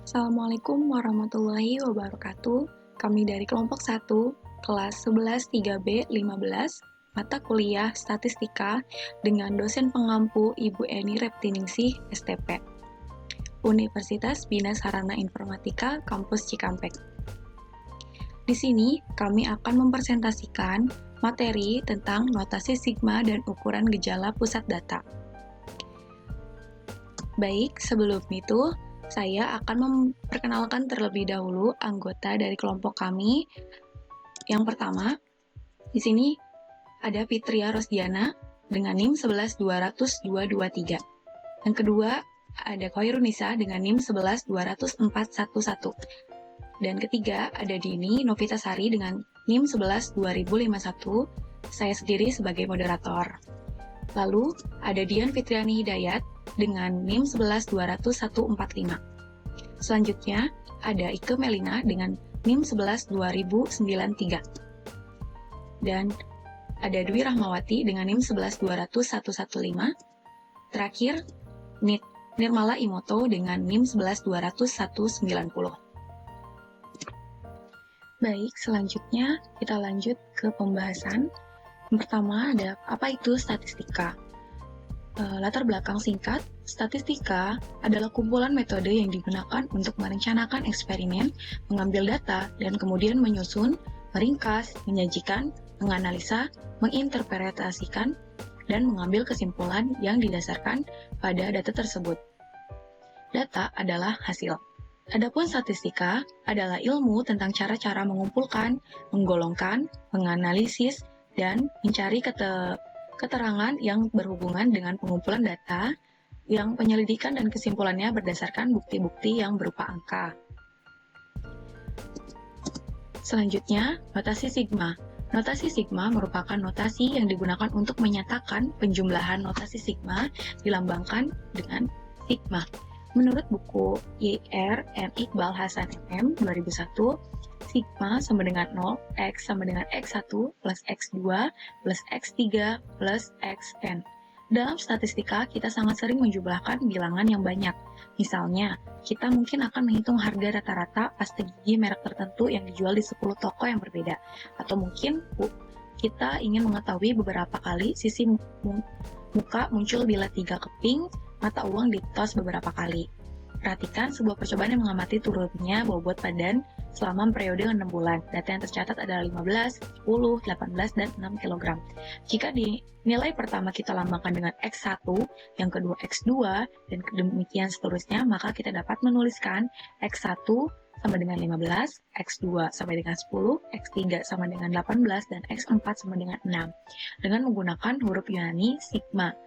Assalamualaikum warahmatullahi wabarakatuh. Kami dari kelompok 1, kelas 11 3B 15, mata kuliah Statistika dengan dosen pengampu Ibu Eni Reptiningsih, STP. Universitas Bina Sarana Informatika, Kampus Cikampek. Di sini, kami akan mempresentasikan materi tentang notasi sigma dan ukuran gejala pusat data. Baik, sebelum itu, saya akan memperkenalkan terlebih dahulu anggota dari kelompok kami. Yang pertama, di sini ada Fitria Rosdiana dengan NIM 11200-223. Yang kedua, ada Khairunisa dengan NIM 11200-411. Dan ketiga, ada Dini Novitasari dengan NIM 112051. Saya sendiri sebagai moderator. Lalu, ada Dian Fitriani Hidayat dengan NIM 11200-145. Selanjutnya, ada Ike Melina dengan NIM 1120093. Dan ada Dwi Rahmawati dengan NIM 11200-115. Terakhir, Nirmala Imoto dengan NIM 11200-190. Baik, selanjutnya kita lanjut ke pembahasan. Yang pertama ada apa itu statistika? Latar belakang singkat, statistika adalah kumpulan metode yang digunakan untuk merencanakan eksperimen, mengambil data, dan kemudian menyusun, meringkas, menyajikan, menganalisa, menginterpretasikan, dan mengambil kesimpulan yang didasarkan pada data tersebut. Data adalah hasil. Adapun statistika adalah ilmu tentang cara-cara mengumpulkan, menggolongkan, menganalisis, dan mencari keterangan yang berhubungan dengan pengumpulan data, yang penyelidikan dan kesimpulannya berdasarkan bukti-bukti yang berupa angka. Selanjutnya, notasi sigma. Notasi sigma merupakan notasi yang digunakan untuk menyatakan penjumlahan notasi sigma dilambangkan dengan sigma. Menurut buku Y.R. M. Iqbal Hasan M. 2001, sigma sama dengan 0, X sama dengan X1 plus X2 plus X3 plus Xn. Dalam statistika, kita sangat sering menjumlahkan bilangan yang banyak. Misalnya, kita mungkin akan menghitung harga rata-rata pasta gigi merek tertentu yang dijual di 10 toko yang berbeda. Atau mungkin kita ingin mengetahui beberapa kali sisi muka muncul bila 3 keping mata uang ditos beberapa kali. Perhatikan sebuah percobaan yang mengamati turunnya bobot badan selama periode 6 bulan. Data yang tercatat adalah 15, 10, 18, dan 6 kg. Jika di nilai pertama kita lambangkan dengan X1, yang kedua X2, dan demikian seterusnya, maka kita dapat menuliskan X1 sama dengan 15, X2 sama dengan 10, X3 sama dengan 18, dan X4 sama dengan 6. Dengan menggunakan huruf Yunani sigma,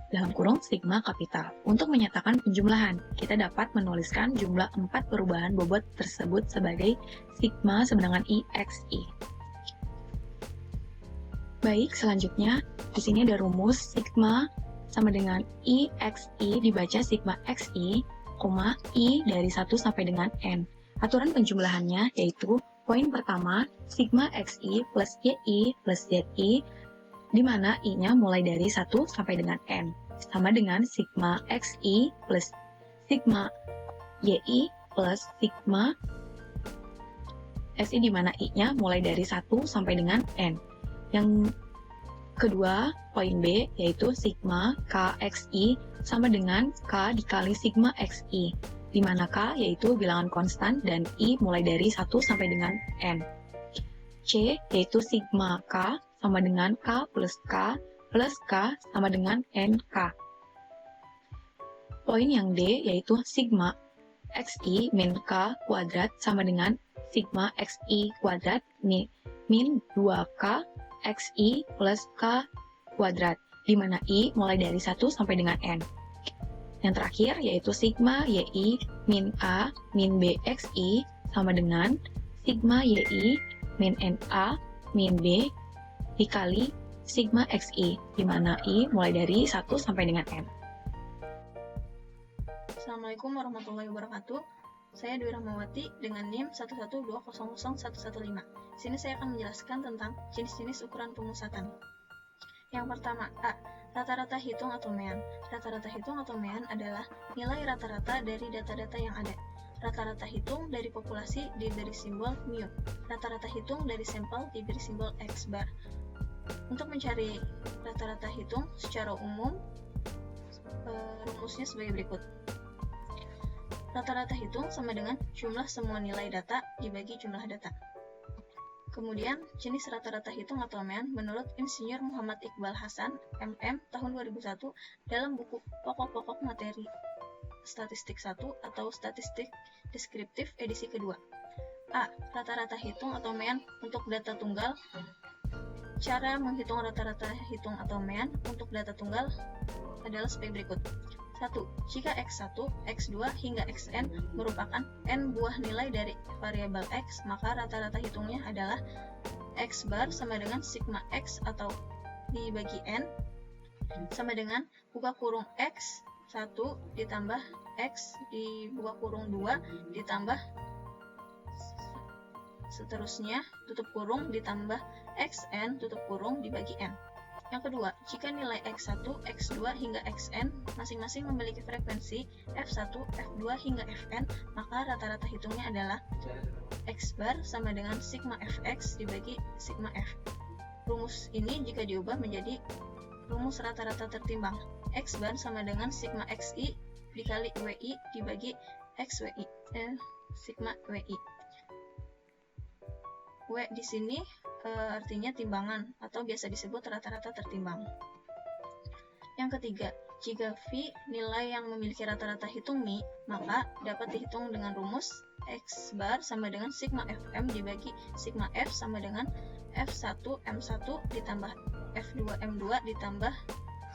dalam kurung sigma kapital. Untuk menyatakan penjumlahan, kita dapat menuliskan jumlah 4 perubahan bobot tersebut sebagai sigma sama dengan IXI. Baik, selanjutnya di sini ada rumus sigma sama dengan IXI dibaca sigma XI, I dari 1 sampai dengan N. Aturan penjumlahannya yaitu poin pertama sigma XI plus YI plus ZI, di mana I-nya mulai dari 1 sampai dengan N, sama dengan sigma XI plus sigma YI plus sigma SI, di mana I-nya mulai dari 1 sampai dengan N. Yang kedua, poin B, yaitu sigma KXI sama dengan K dikali sigma XI, di mana K yaitu bilangan konstan dan I mulai dari 1 sampai dengan N. C, yaitu sigma K sama dengan K plus K sama dengan NK. Poin yang D yaitu sigma XI min K kuadrat sama dengan sigma XI kuadrat min 2K XI plus K kuadrat, di mana I mulai dari 1 sampai dengan N. Yang terakhir yaitu sigma YI min A min B XI sama dengan sigma YI min NA min B dikali sigma XI, di mana I mulai dari 1 sampai dengan N. Assalamualaikum warahmatullahi wabarakatuh. Saya Dwi Rahmawati dengan NIM 112000115. Di sini saya akan menjelaskan tentang jenis-jenis ukuran pemusatan. Yang pertama, A. Rata-rata hitung atau mean. Rata-rata hitung atau mean adalah nilai rata-rata dari data-data yang ada. Rata-rata hitung dari populasi diberi simbol mu. Rata-rata hitung dari sampel diberi simbol X bar. Untuk mencari rata-rata hitung secara umum, rumusnya sebagai berikut. Rata-rata hitung sama dengan jumlah semua nilai data dibagi jumlah data. Kemudian, jenis rata-rata hitung atau MEAN menurut Insinyur Muhammad Iqbal Hasan, MM, tahun 2001 dalam buku Pokok-pokok Materi Statistik 1 atau Statistik Deskriptif edisi kedua. A. Rata-rata hitung atau MEAN untuk data tunggal. Cara menghitung rata-rata hitung atau MEAN untuk data tunggal adalah sebagai berikut. 1. Jika X1, X2, hingga Xn merupakan n buah nilai dari variabel X, maka rata-rata hitungnya adalah X bar sama dengan sigma X atau dibagi n sama dengan buka kurung X1 ditambah X dibuka kurung 2 ditambah seterusnya tutup kurung ditambah Xn tutup kurung dibagi n. Yang kedua, jika nilai X1, X2, hingga Xn masing-masing memiliki frekuensi F1, F2, hingga Fn, maka rata-rata hitungnya adalah X bar sama dengan sigma Fx dibagi sigma F. Rumus ini jika diubah menjadi rumus rata-rata tertimbang. X bar sama dengan sigma Xi dikali Wi dibagi Xwi, sigma Wi. W di sini artinya timbangan atau biasa disebut rata-rata tertimbang. Yang ketiga, jika V nilai yang memiliki rata-rata hitung Mi, maka dapat dihitung dengan rumus X bar sama dengan sigma Fm dibagi sigma F sama dengan F1 M1 ditambah F2 M2 ditambah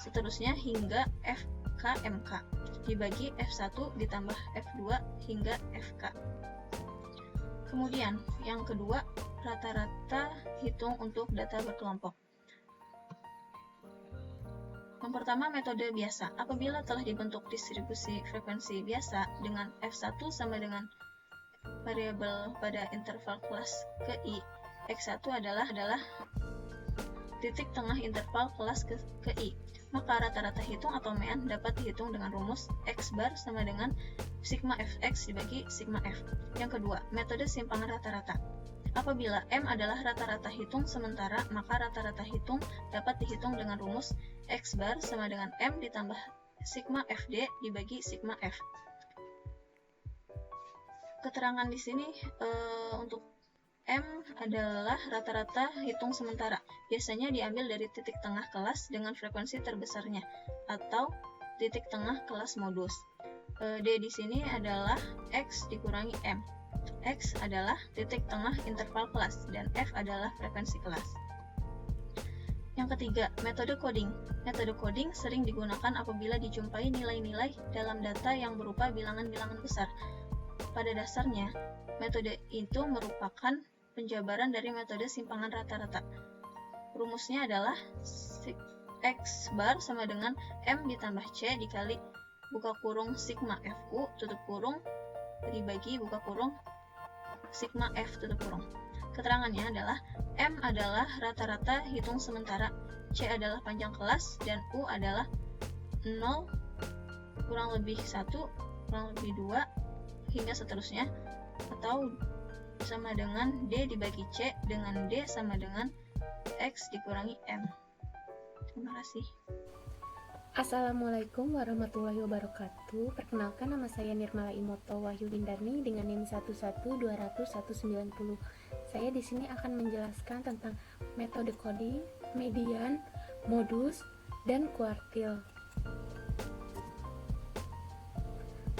seterusnya hingga FK MK dibagi F1 ditambah F2 hingga FK. Kemudian, yang kedua, rata-rata hitung untuk data berkelompok. Yang pertama, metode biasa. Apabila telah dibentuk distribusi frekuensi biasa dengan F1 sama dengan variabel pada interval kelas ke I, X1 adalah titik tengah interval kelas ke I, maka rata-rata hitung atau MEAN dapat dihitung dengan rumus X bar sama dengan sigma Fx dibagi sigma F. Yang kedua, metode simpangan rata-rata. Apabila M adalah rata-rata hitung sementara, maka rata-rata hitung dapat dihitung dengan rumus X bar sama dengan M ditambah sigma Fd dibagi sigma F. Keterangan di sini untuk M adalah rata-rata hitung sementara. Biasanya diambil dari titik tengah kelas dengan frekuensi terbesarnya atau titik tengah kelas modus. D di sini adalah X dikurangi M. X adalah titik tengah interval kelas dan F adalah frekuensi kelas. Yang ketiga, metode coding. Metode coding sering digunakan apabila dijumpai nilai-nilai dalam data yang berupa bilangan-bilangan besar. Pada dasarnya, metode itu merupakan penjabaran dari metode simpangan rata-rata. Rumusnya adalah X bar sama dengan M ditambah C dikali buka kurung sigma Fu tutup kurung dibagi buka kurung sigma F tutup kurung. Keterangannya adalah M adalah rata-rata hitung sementara, C adalah panjang kelas, dan U adalah 0, kurang lebih 1, kurang lebih 2, hingga seterusnya, atau sama dengan D dibagi C dengan D sama dengan X dikurangi M. Terima kasih. Assalamualaikum warahmatullahi wabarakatuh. Perkenalkan, nama saya Nirmala Imoto Wahyu Windarni dengan NIM 112000190. Saya di sini akan menjelaskan tentang metode coding, median, modus, dan kuartil.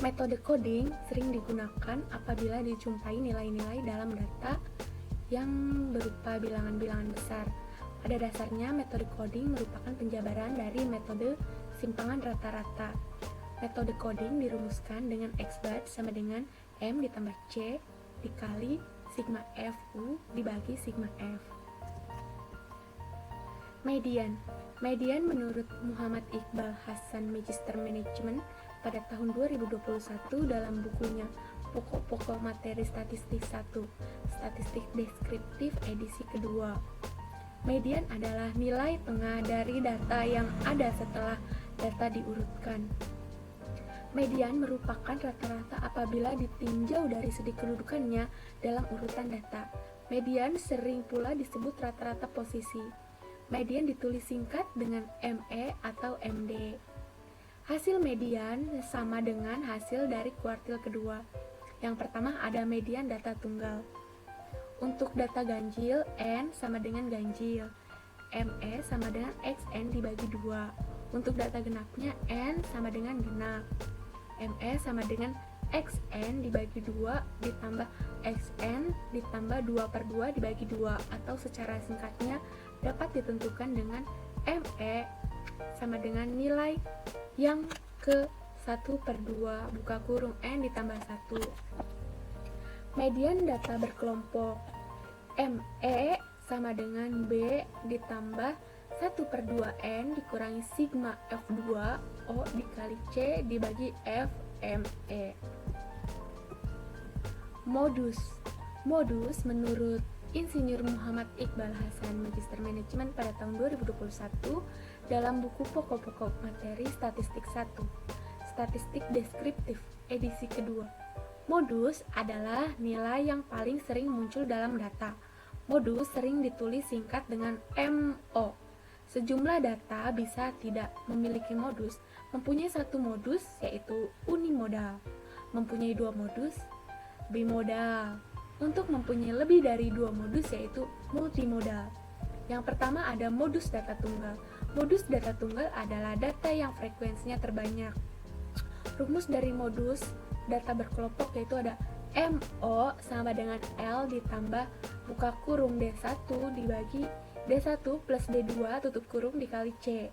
Metode coding sering digunakan apabila dijumpai nilai-nilai dalam data yang berupa bilangan-bilangan besar. Pada dasarnya, metode coding merupakan penjabaran dari metode simpangan rata-rata. Metode coding dirumuskan dengan X bar sama dengan M ditambah C dikali sigma Fu dibagi sigma F. Median. Median menurut Muhammad Iqbal Hasan Magister Management pada tahun 2021 dalam bukunya Pokok-pokok Materi Statistik 1, Statistik Deskriptif edisi kedua. Median adalah nilai tengah dari data yang ada setelah data diurutkan. Median merupakan rata-rata apabila ditinjau dari segi kedudukannya dalam urutan data. Median sering pula disebut rata-rata posisi. Median ditulis singkat dengan ME atau MD. Hasil median sama dengan hasil dari kuartil kedua. Yang pertama ada median data tunggal. Untuk data ganjil, N sama dengan ganjil. ME sama dengan XN dibagi 2. Untuk data genapnya, N sama dengan genap. ME sama dengan XN dibagi 2 ditambah XN ditambah 2/2 dibagi 2, atau secara singkatnya dapat ditentukan dengan ME sama dengan nilai yang ke 1/2 buka kurung N ditambah 1. Median data berkelompok. ME sama dengan B ditambah 1/2 N dikurangi sigma F2 O dikali C dibagi F ME. Modus menurut Insinyur Muhammad Iqbal Hasan, Magister Manajemen pada tahun 2021 dalam buku Pokok-pokok Materi Statistik 1, Statistik Deskriptif, edisi kedua. Modus adalah nilai yang paling sering muncul dalam data. Modus sering ditulis singkat dengan MO. Sejumlah data bisa tidak memiliki modus, mempunyai satu modus yaitu unimodal, mempunyai dua modus bimodal, untuk mempunyai lebih dari dua modus yaitu multimodal. Yang pertama ada modus data tunggal. Modus data tunggal adalah data yang frekuensinya terbanyak. Rumus dari modus data berkelompok yaitu ada MO sama dengan L ditambah buka kurung D1 dibagi D1 plus D2 tutup kurung dikali C.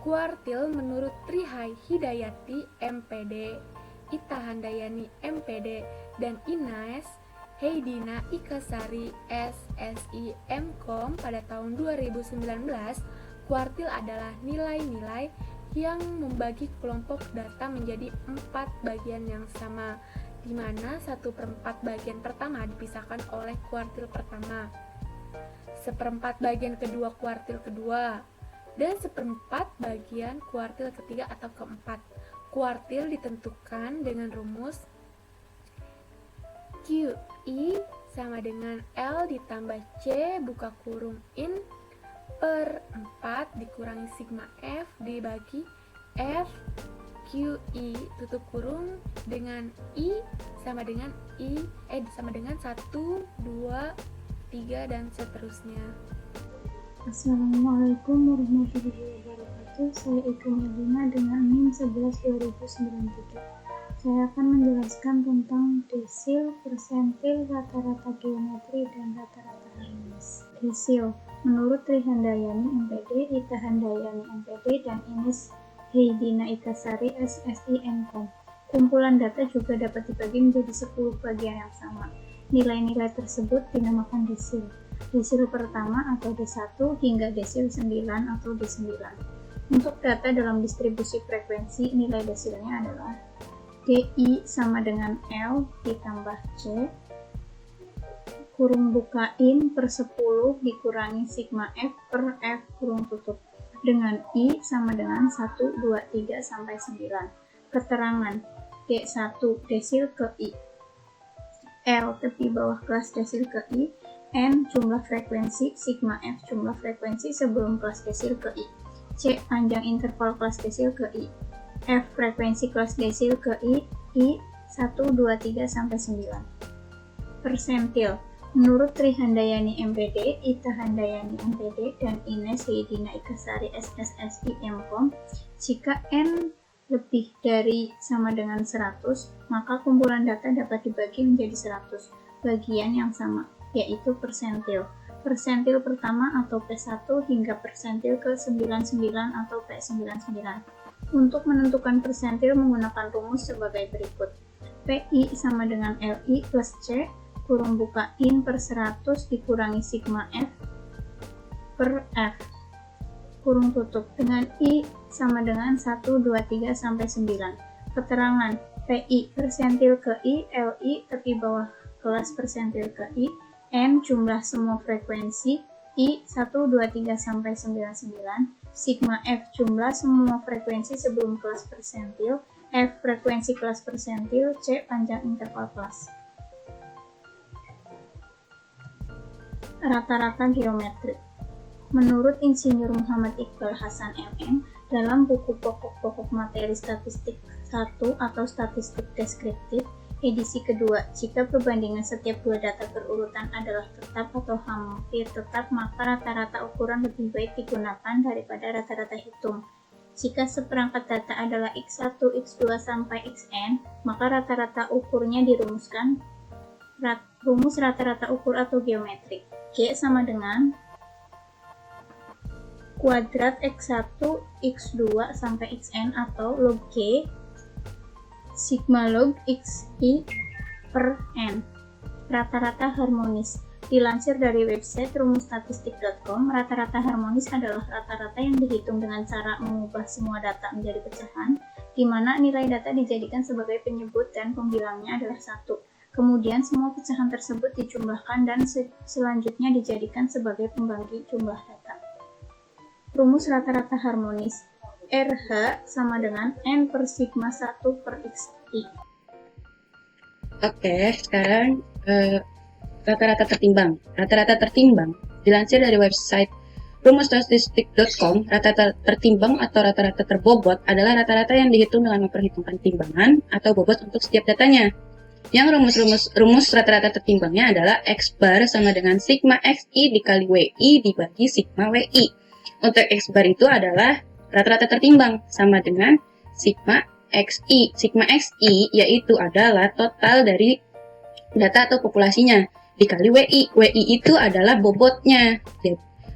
Kuartil menurut Trihai Hidayati MPD, Ita Handayani MPD, dan Ines Heidina Ikasari SSI MKom pada tahun 2019, kuartil adalah nilai-nilai yang membagi kelompok data menjadi 4 bagian yang sama, di mana 1/4 bagian pertama dipisahkan oleh kuartil pertama, 1/4 bagian kedua kuartil kedua, dan 1/4 bagian kuartil ketiga atau keempat. Kuartil ditentukan dengan rumus QI sama dengan L ditambah C buka kurung in per 4 dikurangi sigma F dibagi F QI tutup kurung dengan I sama dengan 1, 2, 3 dan seterusnya. Assalamualaikum warahmatullahi wabarakatuh. Saya Ika Medina dengan NIM 11/2093. Saya akan menjelaskan tentang desil, persentil, rata-rata geometri, dan rata-rata harmonis. Desil, menurut Trihandayani MPD, Ita Handayani MPD, dan Ines Heidina Ikasari SSI MKom. Kumpulan data juga dapat dibagi menjadi 10 bagian yang sama. Nilai-nilai tersebut dinamakan desil. Desil pertama atau D1 hingga desil 9 atau D9. Untuk data dalam distribusi frekuensi, nilai desilnya adalah DI sama dengan L ditambah C kurung buka in per 10 dikurangi sigma F per F kurung tutup, dengan I sama dengan 1, 2, 3 sampai 9. Keterangan D1 desil ke I, L tepi bawah kelas desil ke I, N jumlah frekuensi, sigma F jumlah frekuensi sebelum kelas desil ke I, C panjang interval kelas desil ke I, F frekuensi kelas desil ke I 1, 2, 3 sampai 9. Persentil. Menurut Trihandayani MPD, Ita Handayani MPD, dan Ines Heidina Ikasari SSI MKom, jika N lebih dari sama dengan 100, maka kumpulan data dapat dibagi menjadi 100 bagian yang sama, yaitu persentil. Persentil pertama atau P1 hingga persentil ke-99 atau P99. Untuk menentukan persentil menggunakan rumus sebagai berikut. PI sama dengan LI plus C kurung buka in per 100 dikurangi sigma F per F kurung tutup, dengan I sama dengan 1, 2, 3 sampai 9. Keterangan PI persentil ke I, LI tepi bawah kelas persentil ke I, N jumlah semua frekuensi I 1, 2, 3 sampai 99, sigma F jumlah semua frekuensi sebelum kelas persentil, F frekuensi kelas persentil, C panjang interval kelas. Rata-rata geometrik. Menurut Insinyur Muhammad Iqbal Hasan MM, dalam buku Pokok-pokok materi statistik 1 atau statistik deskriptif, edisi kedua, jika perbandingan setiap dua data berurutan adalah tetap atau hampir tetap, maka rata-rata ukuran lebih baik digunakan daripada rata-rata hitung. Jika seperangkat data adalah X1, X2 sampai Xn, maka rata-rata ukurnya dirumuskan rumus rata-rata ukur atau geometrik. G sama dengan kuadrat X1, X2 sampai Xn atau log G sigma log Xi per N. Rata-rata harmonis. Dilansir dari website rumusstatistik.com, rata-rata harmonis adalah rata-rata yang dihitung dengan cara mengubah semua data menjadi pecahan, di mana nilai data dijadikan sebagai penyebut dan pembilangnya adalah 1. Kemudian semua pecahan tersebut dijumlahkan dan selanjutnya dijadikan sebagai pembagi jumlah data. Rumus rata-rata harmonis. RH sama dengan N per sigma 1 per Xi. Oke, sekarang rata-rata tertimbang. Rata-rata tertimbang dilansir dari website rumusstatistik.com, rata-rata tertimbang atau rata-rata terbobot adalah rata-rata yang dihitung dengan memperhitungkan timbangan atau bobot untuk setiap datanya. Yang rumus rata-rata tertimbangnya adalah X bar sama dengan sigma Xi dikali Wi dibagi sigma Wi. Untuk X bar itu adalah rata-rata tertimbang sama dengan sigma Xi. Sigma Xi yaitu adalah total dari data atau populasinya dikali Wi. Wi itu adalah bobotnya.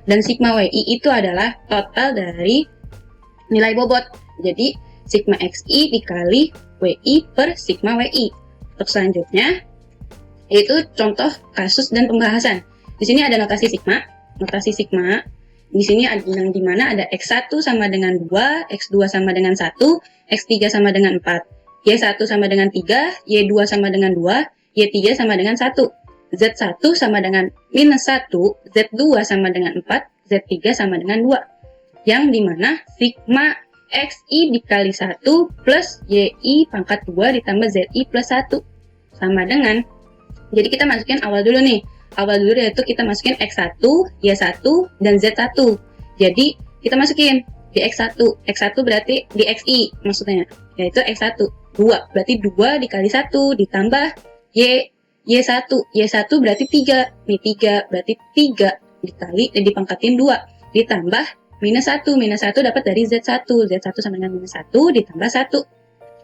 Dan sigma Wi itu adalah total dari nilai bobot. Jadi sigma Xi dikali Wi per sigma Wi. Untuk selanjutnya, yaitu contoh kasus dan pembahasan. Di sini ada notasi sigma. Notasi sigma, di sini ada yang dimana ada X1 sama dengan 2, X2 sama dengan 1, X3 sama dengan 4, Y1 sama dengan 3, Y2 sama dengan 2, Y3 sama dengan 1, Z1 sama dengan minus 1, Z2 sama dengan 4, Z3 sama dengan 2. Yang dimana sigma Xi dikali 1 plus Yi pangkat 2 ditambah Zi plus 1 sama dengan, jadi kita masukin awal dulu nih. Awal dulu yaitu kita masukin X1, Y1, dan Z1. Jadi kita masukin di X1. X1 berarti di Xi maksudnya, yaitu X1. 2 berarti 2 dikali 1 ditambah Y1. Y1 berarti 3. Nih 3 berarti 3 dikali dipangkatin 2 ditambah minus 1. Minus 1 dapat dari Z1. Z1 sama dengan minus 1 ditambah 1.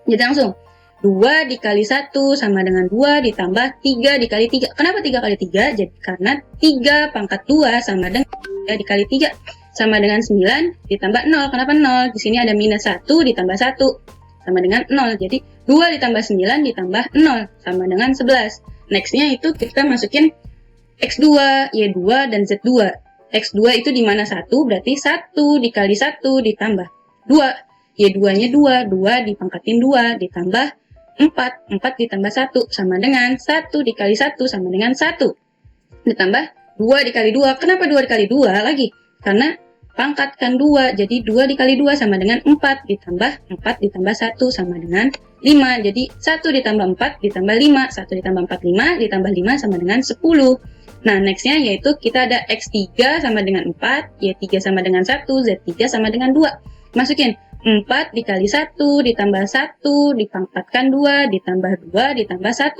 Jadi langsung 2 dikali 1 sama dengan 2 ditambah 3 dikali 3. Kenapa 3 kali 3? Jadi karena 3 pangkat 2 sama dengan 3 dikali 3 sama dengan 9 ditambah 0. Kenapa 0? Di sini ada minus 1 ditambah 1 sama dengan 0. Jadi 2 ditambah 9 ditambah 0 sama dengan 11. Nextnya itu kita masukin X2, Y2, dan Z2. X2 itu di mana 1? Berarti 1 dikali 1 ditambah 2. Y2-nya 2. 2 dipangkatin 2 ditambah 4. 4 ditambah 1 sama dengan 1 dikali 1 sama dengan 1. Ditambah 2 dikali 2. Kenapa 2 dikali 2 lagi? Karena pangkatkan 2. Jadi 2 dikali 2 sama dengan 4. Ditambah 4 ditambah 1 sama dengan 5. Jadi 1 ditambah 4 ditambah 5. 1 ditambah 4, 5. Ditambah 5 sama dengan 10. Nah, nextnya yaitu kita ada X3 sama dengan 4. Y3 sama dengan 1. Z3 sama dengan 2. Masukin 4 dikali 1 ditambah 1 dipangkatkan 2 ditambah 2 ditambah 1.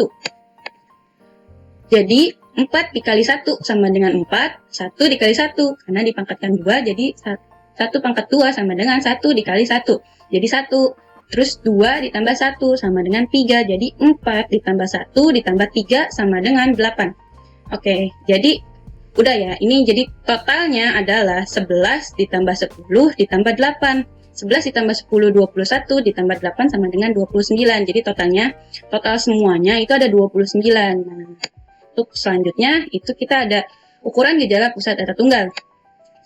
Jadi 4 dikali 1 sama dengan 4. 1 dikali 1 karena dipangkatkan 2 jadi 1 pangkat 2 sama dengan 1 dikali 1. Jadi 1. Terus 2 ditambah 1 sama dengan 3. Jadi 4 ditambah 1 ditambah 3 sama dengan 8. Oke, jadi udah ya. Ini jadi totalnya adalah 11 ditambah 10 ditambah 8. 11 ditambah 10, 21, ditambah 8 sama dengan 29. Jadi total semuanya itu ada 29. Nah, untuk selanjutnya itu kita ada ukuran gejala pusat data tunggal.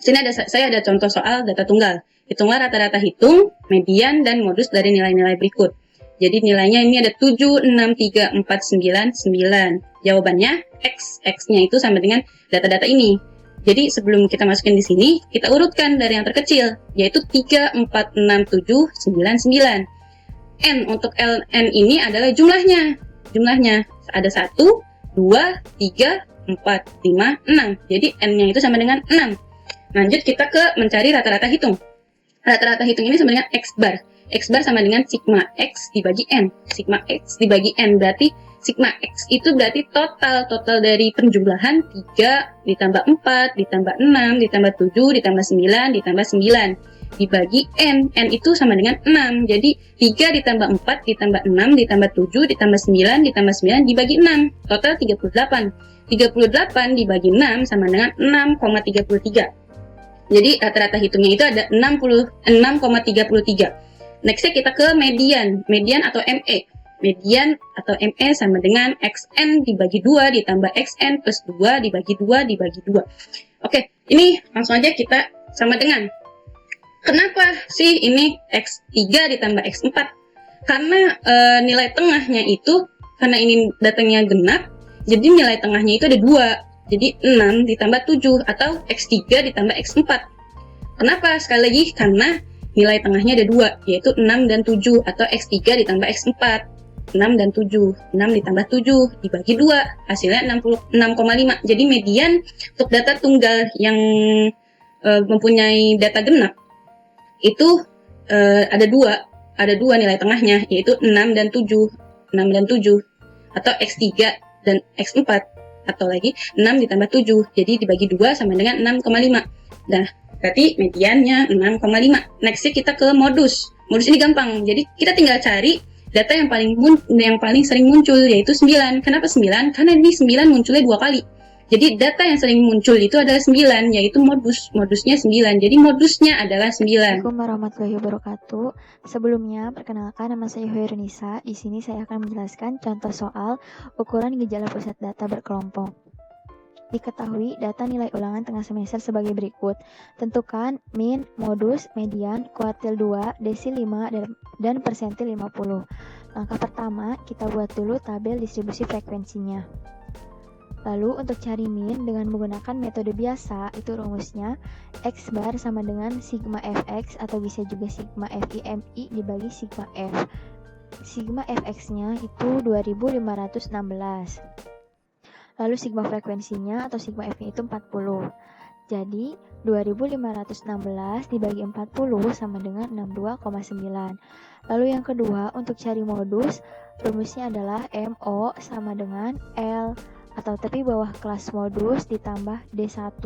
Di sini saya ada contoh soal data tunggal. Hitunglah rata-rata hitung, median, dan modus dari nilai-nilai berikut. Jadi nilainya ini ada 7, 6, 3, 4, 9, 9. Jawabannya X. X-nya itu sama dengan data-data ini. Jadi sebelum kita masukin di sini, kita urutkan dari yang terkecil, yaitu 3, 4, 6, 7, 9, 9. N untuk N ini adalah jumlahnya. Jumlahnya ada 1, 2, 3, 4, 5, 6. Jadi N-nya itu sama dengan 6. Lanjut kita ke mencari rata-rata hitung. Rata-rata hitung ini sama dengan X bar. X bar sama dengan sigma X dibagi N. Sigma X dibagi N berarti sigma X itu berarti total dari penjumlahan 3 ditambah 4 ditambah 6 ditambah 7 ditambah 9 ditambah 9 dibagi N. N itu sama dengan 6. Jadi 3 ditambah 4 ditambah 6 ditambah 7 ditambah 9 ditambah 9 dibagi 6. Total 38. 38 dibagi 6 sama dengan 6,33. Jadi rata-rata hitungnya itu ada 6,33. Nextnya kita ke median. Median atau ME. Median atau ME sama dengan XN dibagi 2 ditambah XN plus 2 dibagi 2 dibagi 2. Oke, ini langsung aja kita sama dengan. Kenapa sih ini X3 ditambah X4? Karena nilai tengahnya itu, karena ini datangnya genap, jadi nilai tengahnya itu ada 2. Jadi 6 ditambah 7 atau X3 ditambah X4. Kenapa? Sekali lagi, karena nilai tengahnya ada 2, yaitu 6 dan 7 atau X3 ditambah X4. 6 dan 7, 6 ditambah 7 dibagi 2, hasilnya 66,5. Jadi median untuk data tunggal yang mempunyai data genap itu ada 2 nilai tengahnya, yaitu 6 dan 7 atau X3 dan X4, atau lagi 6 ditambah 7, jadi dibagi 2 sama dengan 6,5. Nah, berarti mediannya 6,5. Nextnya kita ke modus. Modus ini gampang, jadi kita tinggal cari data yang paling sering muncul, yaitu 9. Kenapa 9? Karena ini 9 munculnya 2 kali. Jadi data yang sering muncul itu adalah 9, yaitu modusnya 9. Jadi modusnya adalah 9. Assalamualaikum warahmatullahi wabarakatuh. Sebelumnya, perkenalkan, nama saya Hoirunisa. Di sini saya akan menjelaskan contoh soal ukuran gejala pusat data berkelompok. Diketahui data nilai ulangan tengah semester sebagai berikut. Tentukan min, modus, median, kuartil 2, desil 5, dan persentil 50. Langkah pertama, kita buat dulu tabel distribusi frekuensinya. Lalu untuk cari min dengan menggunakan metode biasa, itu rumusnya X bar sama dengan sigma Fx atau bisa juga sigma Fimi dibagi sigma F. Sigma Fx-nya itu 2516. Lalu sigma frekuensinya atau sigma F-nya itu 40. Jadi 2516 dibagi 40 sama dengan 62,9. Lalu yang kedua, untuk cari modus, rumusnya adalah MO sama dengan L atau tepi bawah kelas modus ditambah D1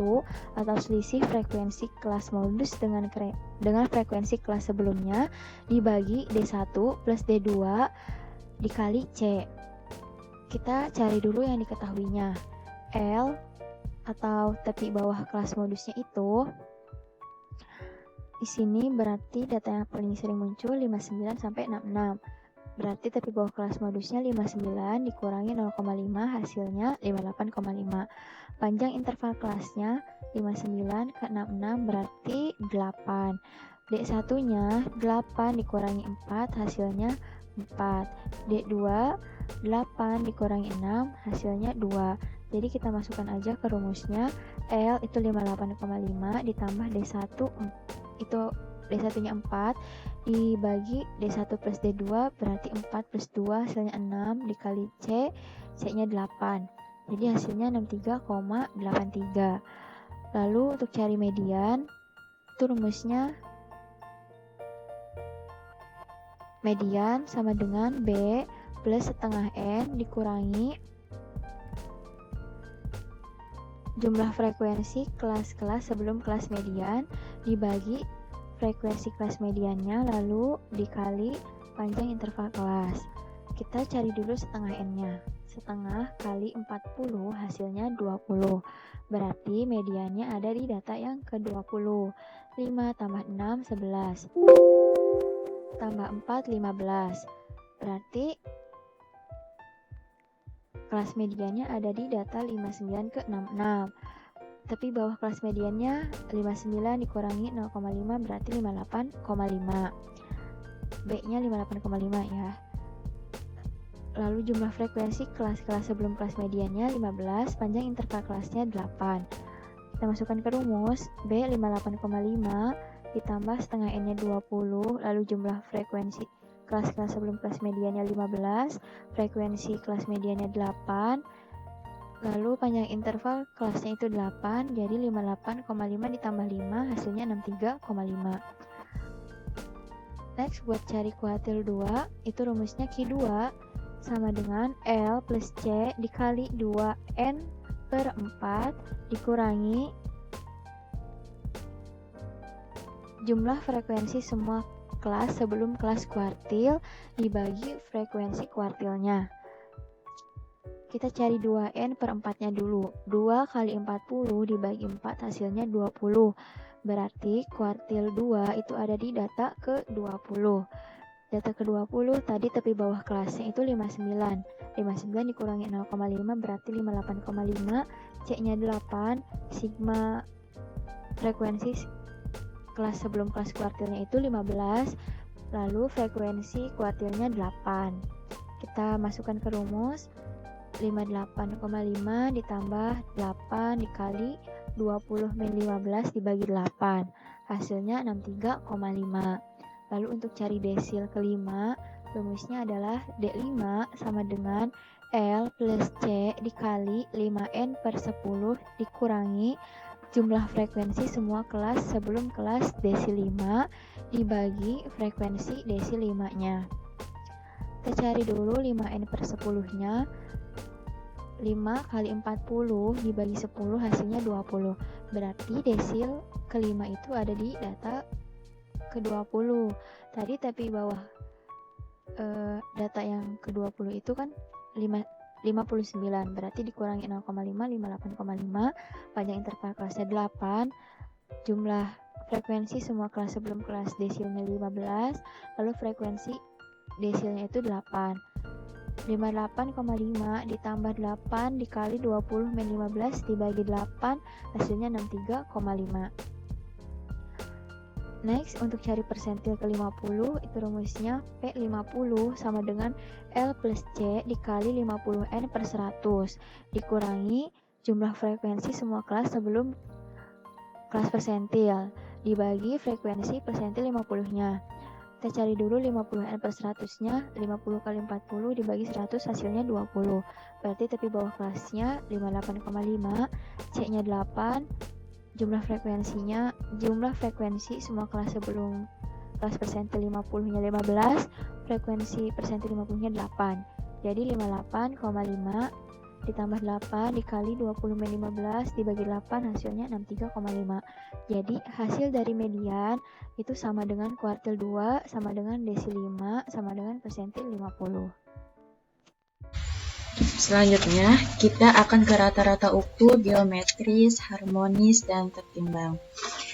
atau selisih frekuensi kelas modus dengan frekuensi kelas sebelumnya dibagi D1 plus D2 dikali C. Kita cari dulu yang diketahuinya. L atau tepi bawah kelas modusnya itu di sini berarti data yang paling sering muncul 59 sampai 66. Berarti tepi bawah kelas modusnya 59 dikurangi 0,5 hasilnya 58,5. Panjang interval kelasnya 59 ke 66 berarti 8. D1-nya 8 dikurangi 4 hasilnya 4. D2 8 dikurangi 6 hasilnya 2. Jadi kita masukkan aja ke rumusnya. L itu 58,5 ditambah D1 itu D1-nya 4 dibagi D1 plus D2 berarti 4 plus 2 hasilnya 6 dikali C, C-nya 8. Jadi hasilnya 63,83. Lalu untuk cari median itu rumusnya median sama dengan B plus setengah N dikurangi jumlah frekuensi kelas-kelas sebelum kelas median dibagi frekuensi kelas mediannya lalu dikali panjang interval kelas. Kita cari dulu setengah N-nya. Setengah kali 40 hasilnya 20. Berarti mediannya ada di data yang ke-20. 5 tambah 6 11. Tambah 4 15. Berarti kelas mediannya ada di data 59 ke 66. Tapi bawah kelas mediannya 59 dikurangi 0,5 berarti 58,5. B-nya 58,5 ya. Lalu jumlah frekuensi kelas-kelas sebelum kelas mediannya 15, panjang interval kelasnya 8. Kita Kita masukkan ke rumus, B 58,5 ditambah setengah N-nya 20, lalu jumlah frekuensi kelas-kelas sebelum kelas mediannya 15, frekuensi kelas mediannya 8, lalu panjang interval kelasnya itu 8, jadi 58,5 ditambah 5 hasilnya 63,5. Next, buat cari kuartil 2, itu rumusnya Q2 sama dengan L plus C dikali 2N per 4 dikurangi jumlah frekuensi semua kelas sebelum kelas kuartil dibagi frekuensi kuartilnya. Kita cari 2N per 4-nya dulu. 2 kali 40 dibagi 4 hasilnya 20. Berarti kuartil 2 itu ada di data ke-20. Data ke-20 tadi tepi bawah kelasnya itu 59. 59 dikurangi 0,5 berarti 58,5. C-nya 8. Sigma frekuensi kelas sebelum kelas kuartilnya itu 15. Lalu frekuensi kuartilnya 8. Kita masukkan ke rumus. 58,5 ditambah 8 dikali 20 min 15 dibagi 8. Hasilnya 63,5. Lalu untuk cari desil kelima, rumusnya adalah D5 sama dengan L plus C dikali 5N per 10 dikurangi jumlah frekuensi semua kelas sebelum kelas desil 5 dibagi frekuensi desil 5-nya. Kita cari dulu 5N per 10-nya. 5 kali 40 dibagi 10 hasilnya 20. Berarti desil kelima itu ada di data ke-20. Tadi tapi bawah data yang ke-20 itu kan 59. Berarti dikurangi 0,5, 58,5. Panjang interval kelasnya 8. Jumlah frekuensi semua kelas sebelum kelas desilnya 15. Lalu frekuensi desilnya itu 8. 58,5 ditambah 8 dikali 20 min 15 dibagi 8 hasilnya 63,5. Next, untuk cari persentil ke-50 itu rumusnya P50 sama dengan L plus C dikali 50N per 100 dikurangi jumlah frekuensi semua kelas sebelum kelas persentil dibagi frekuensi persentil 50-nya. Kita cari dulu 50N per 100-nya, 50 kali 40 dibagi 100 hasilnya 20. Berarti tepi bawah kelasnya 58,5, C-nya 8, jumlah frekuensi semua kelas sebelum kelas persentil 50-nya 15, frekuensi persentil 50-nya 8. Jadi 58,5 ditambah 8 dikali 20 min 15 dibagi 8 hasilnya 63,5. Jadi hasil dari median itu sama dengan kuartil 2 sama dengan desil 5 sama dengan persentil 50. Selanjutnya, kita akan ke rata-rata ukur, geometris, harmonis, dan tertimbang.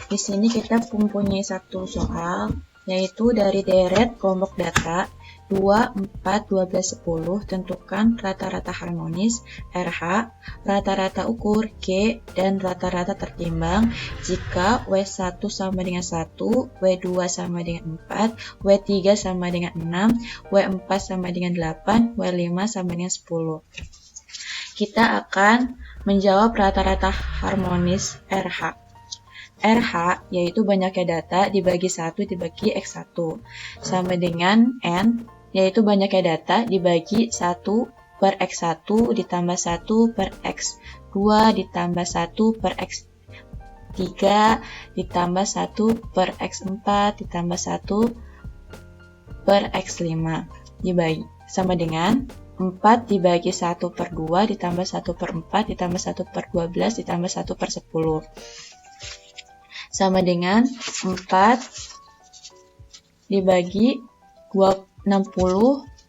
Di sini kita mempunyai satu soal, yaitu dari deret kelompok data 2, 4, 12, 10, tentukan rata-rata harmonis, RH, rata-rata ukur, G, dan rata-rata tertimbang jika W1 sama dengan 1, W2 sama dengan 4, W3 sama dengan 6, W4 sama dengan 8, W5 sama dengan 10. Kita akan menjawab rata-rata harmonis RH. RH yaitu banyaknya data dibagi 1 dibagi X1 sama dengan N yaitu banyaknya data dibagi 1 per X1 ditambah 1 per X2 ditambah 1 per X3 ditambah 1 per X4 ditambah 1 per X5 dibagi sama dengan 4 dibagi 1 per 2 ditambah 1 per 4 ditambah 1 per 12 ditambah 1 per 10 sama dengan 4 dibagi 60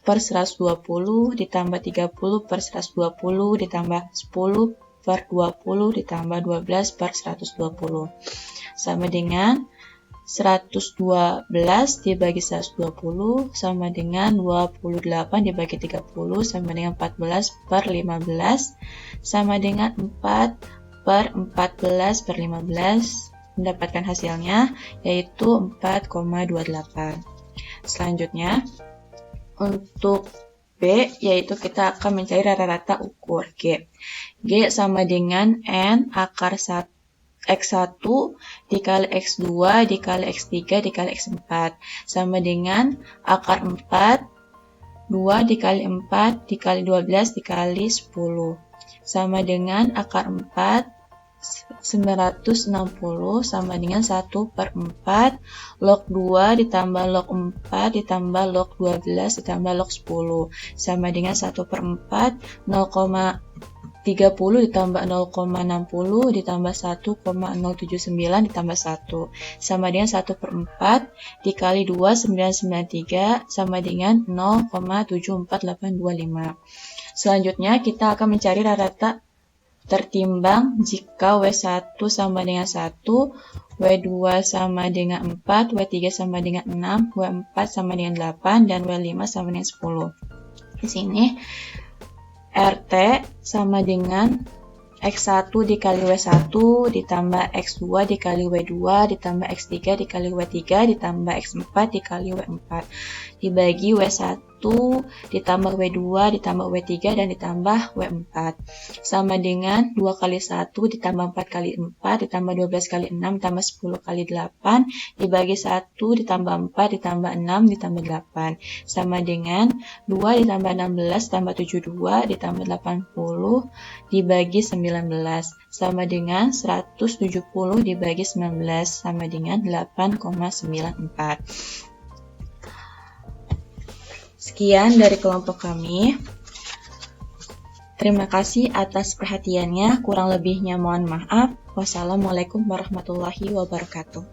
per 120 ditambah 30 per 120 ditambah 10 per 20 ditambah 12 per 120 sama dengan 112 dibagi 120 sama dengan 28 dibagi 30 sama dengan 14 per 15 sama dengan 4 per 14 per 15 mendapatkan hasilnya yaitu 4,28. Selanjutnya untuk B yaitu kita akan mencari rata-rata ukur G. G sama dengan N akar 1 X1 dikali X2 dikali X3 dikali X4 sama dengan akar 4 2 dikali 4 dikali 12 dikali 10 sama dengan akar 4 960 sama dengan 1/4 log 2 ditambah log 4 ditambah log 12 ditambah log 10 sama dengan 1/4 0,30 ditambah 0,60 ditambah 1,079 ditambah 1 sama dengan 1/4 dikali 2 993 sama dengan 0,74825. Selanjutnya kita akan mencari rata-rata tertimbang jika W1 sama dengan 1, W2 sama dengan 4, W3 sama dengan 6, W4 sama dengan 8, dan W5 sama dengan 10. Di sini RT sama dengan X1 dikali W1 ditambah X2 dikali W2 ditambah X3 dikali W3 ditambah X4 dikali W4 dibagi W1 ditambah W2 ditambah W3 dan ditambah W4 sama dengan 2 kali 1 ditambah 4 kali 4 ditambah 12 kali 6 ditambah 10 kali 8 dibagi 1 ditambah 4 ditambah 6 ditambah 8 sama dengan 2 ditambah 16 ditambah 72 ditambah 80 dibagi 19 sama dengan 170 dibagi 19 sama dengan 8,94. Sekian dari kelompok kami. Terima kasih atas perhatiannya. Kurang lebihnya mohon maaf. Wassalamualaikum warahmatullahi wabarakatuh.